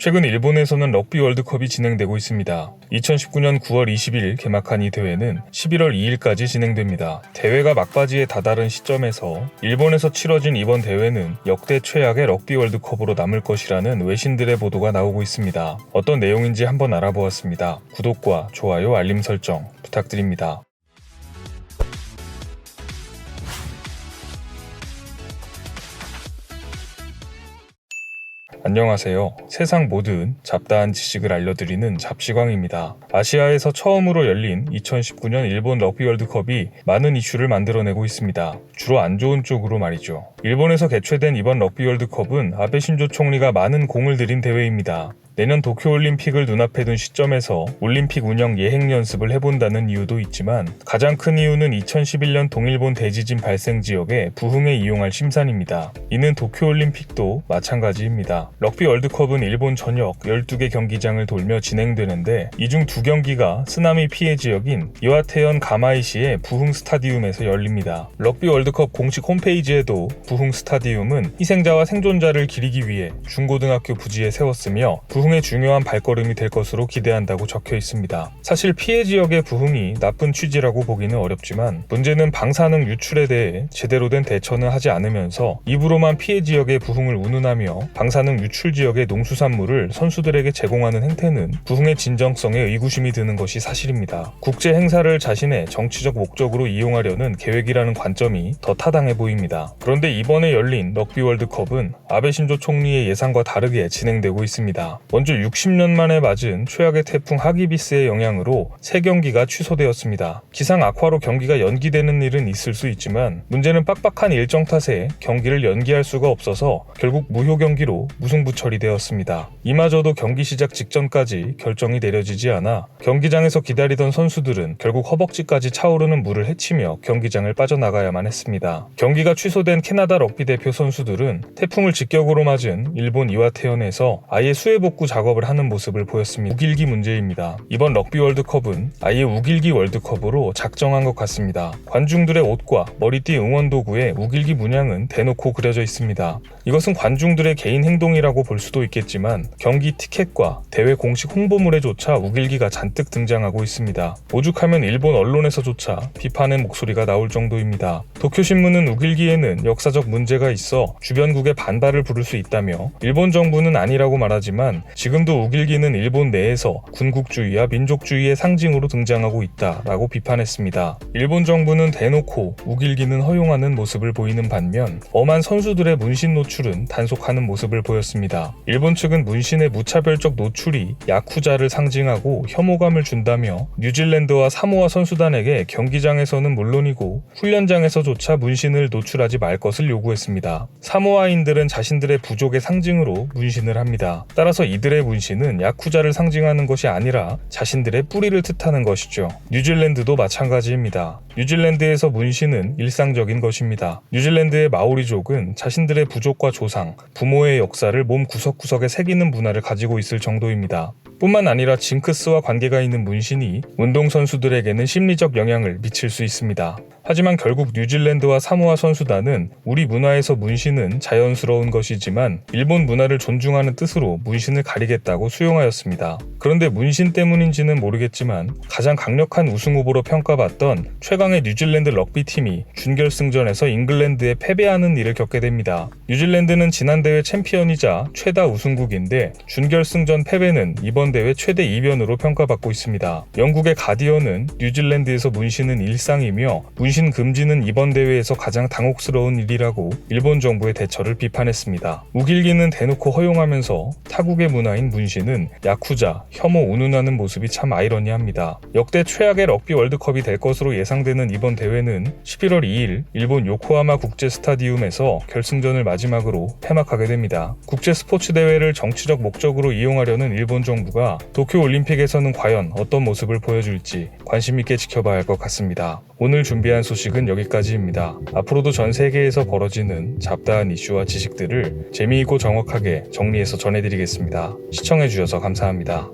최근 일본에서는 럭비 월드컵이 진행되고 있습니다. 2019년 9월 20일 개막한 이 대회는 11월 2일까지 진행됩니다. 대회가 막바지에 다다른 시점에서 일본에서 치러진 이번 대회는 역대 최악의 럭비 월드컵으로 남을 것이라는 외신들의 보도가 나오고 있습니다. 어떤 내용인지 한번 알아보았습니다. 구독과 좋아요, 알림 설정 부탁드립니다. 안녕하세요. 세상 모든 잡다한 지식을 알려드리는 잡시광입니다. 아시아에서 처음으로 열린 2019년 일본 럭비 월드컵이 많은 이슈를 만들어내고 있습니다. 주로 안 좋은 쪽으로 말이죠. 일본에서 개최된 이번 럭비 월드컵은 아베 신조 총리가 많은 공을 들인 대회입니다. 내년 도쿄올림픽을 눈앞에 둔 시점에서 올림픽 운영 예행 연습을 해본다는 이유도 있지만 가장 큰 이유는 2011년 동일본 대지진 발생 지역의 부흥에 이용할 심산입니다. 이는 도쿄올림픽도 마찬가지입니다. 럭비 월드컵은 일본 전역 12개 경기장을 돌며 진행되는데 이 중 2경기가 쓰나미 피해 지역인 이와테현 가마이시의 부흥 스타디움에서 열립니다. 럭비 월드컵 공식 홈페이지에도 부흥 스타디움은 희생자와 생존자를 기리기 위해 중고등학교 부지에 세웠으며 부흥의 중요한 발걸음이 될 것으로 기대한다고 적혀 있습니다. 사실 피해 지역의 부흥이 나쁜 취지라고 보기는 어렵지만 문제는 방사능 유출에 대해 제대로 된 대처는 하지 않으면서 입으로만 피해 지역의 부흥을 운운하며 방사능 유출 지역의 농수산물을 선수들에게 제공하는 행태는 부흥의 진정성에 의구심이 드는 것이 사실입니다. 국제 행사를 자신의 정치적 목적으로 이용하려는 계획이라는 관점이 더 타당해 보입니다. 그런데 이번에 열린 럭비 월드컵은 아베 신조 총리의 예상과 다르게 진행되고 있습니다. 먼저 60년 만에 맞은 최악의 태풍 하기비스의 영향으로 3경기가 취소되었습니다. 기상 악화로 경기가 연기되는 일은 있을 수 있지만 문제는 빡빡한 일정 탓에 경기를 연기할 수가 없어서 결국 무효 경기로 무승부 처리되었습니다. 이마저도 경기 시작 직전까지 결정이 내려지지 않아 경기장에서 기다리던 선수들은 결국 허벅지까지 차오르는 물을 헤치며 경기장을 빠져나가야만 했습니다. 경기가 취소된 캐나다 럭비 대표 선수들은 태풍을 직격으로 맞은 일본 이와테현에서 아예 수해 복구 작업을 하는 모습을 보였습니다. 우길기 문제입니다. 이번 럭비 월드컵은 아예 우길기 월드컵으로 작정한 것 같습니다. 관중들의 옷과 머리띠 응원 도구에 우길기 문양은 대놓고 그려져 있습니다. 이것은 관중들의 개인 행동이라고 볼 수도 있겠지만 경기 티켓과 대회 공식 홍보물에조차 우길기가 잔뜩 등장하고 있습니다. 오죽하면 일본 언론에서조차 비판의 목소리가 나올 정도입니다. 도쿄신문은 우길기에는 역사적 문제가 있어 주변국의 반발을 부를 수 있다며 일본 정부는 아니라고 말하지만 지금도 우길기는 일본 내에서 군국주의와 민족주의의 상징으로 등장하고 있다라고 비판했습니다. 일본 정부는 대놓고 우길기는 허용하는 모습을 보이는 반면 엄한 선수들의 문신 노출은 단속하는 모습을 보였습니다. 일본 측은 문신의 무차별적 노출이 야쿠자를 상징하고 혐오감을 준다며 뉴질랜드와 사모아 선수단에게 경기장에서는 물론이고 훈련장에서조차 문신을 노출하지 말 것을 요구했습니다. 사모아인들은 자신들의 부족의 상징으로 문신을 합니다. 따라서 이들의 문신은 야쿠자를 상징하는 것이 아니라 자신들의 뿌리를 뜻하는 것이죠. 뉴질랜드도 마찬가지입니다. 뉴질랜드에서 문신은 일상적인 것입니다. 뉴질랜드의 마오리족은 자신들의 부족과 조상, 부모의 역사를 몸 구석구석에 새기는 문화를 가지고 있을 정도입니다. 뿐만 아니라 징크스와 관계가 있는 문신이 운동선수들에게는 심리적 영향을 미칠 수 있습니다. 하지만 결국 뉴질랜드와 사모아 선수단은 우리 문화에서 문신은 자연스러운 것이지만 일본 문화를 존중하는 뜻으로 문신을 가리겠다고 수용하였습니다. 그런데 문신 때문인지는 모르겠지만 가장 강력한 우승 후보로 평가받던 최강의 뉴질랜드 럭비팀이 준결승전에서 잉글랜드에 패배하는 일을 겪게 됩니다. 뉴질랜드는 지난 대회 챔피언이자 최다 우승국인데 준결승전 패배는 이번 대회 최대 이변으로 평가받고 있습니다. 영국의 가디언은 뉴질랜드에서 문신은 일상이며 문신 금지는 이번 대회에서 가장 당혹스러운 일이라고 일본 정부의 대처를 비판했습니다. 우길기는 대놓고 허용하면서 타국의 문화인 문신은 야쿠자, 혐오, 운운하는 모습이 참 아이러니합니다. 역대 최악의 럭비 월드컵이 될 것으로 예상되는 이번 대회는 11월 2일 일본 요코하마 국제 스타디움에서 결승전을 마지막으로 폐막하게 됩니다. 국제 스포츠 대회를 정치적 목적으로 이용하려는 일본 정부가 도쿄 올림픽에서는 과연 어떤 모습을 보여줄지 관심 있게 지켜봐야 할 것 같습니다. 오늘 준비한 소식은 여기까지입니다. 앞으로도 전 세계에서 벌어지는 잡다한 이슈와 지식들을 재미있고 정확하게 정리해서 전해드리겠습니다. 시청해주셔서 감사합니다.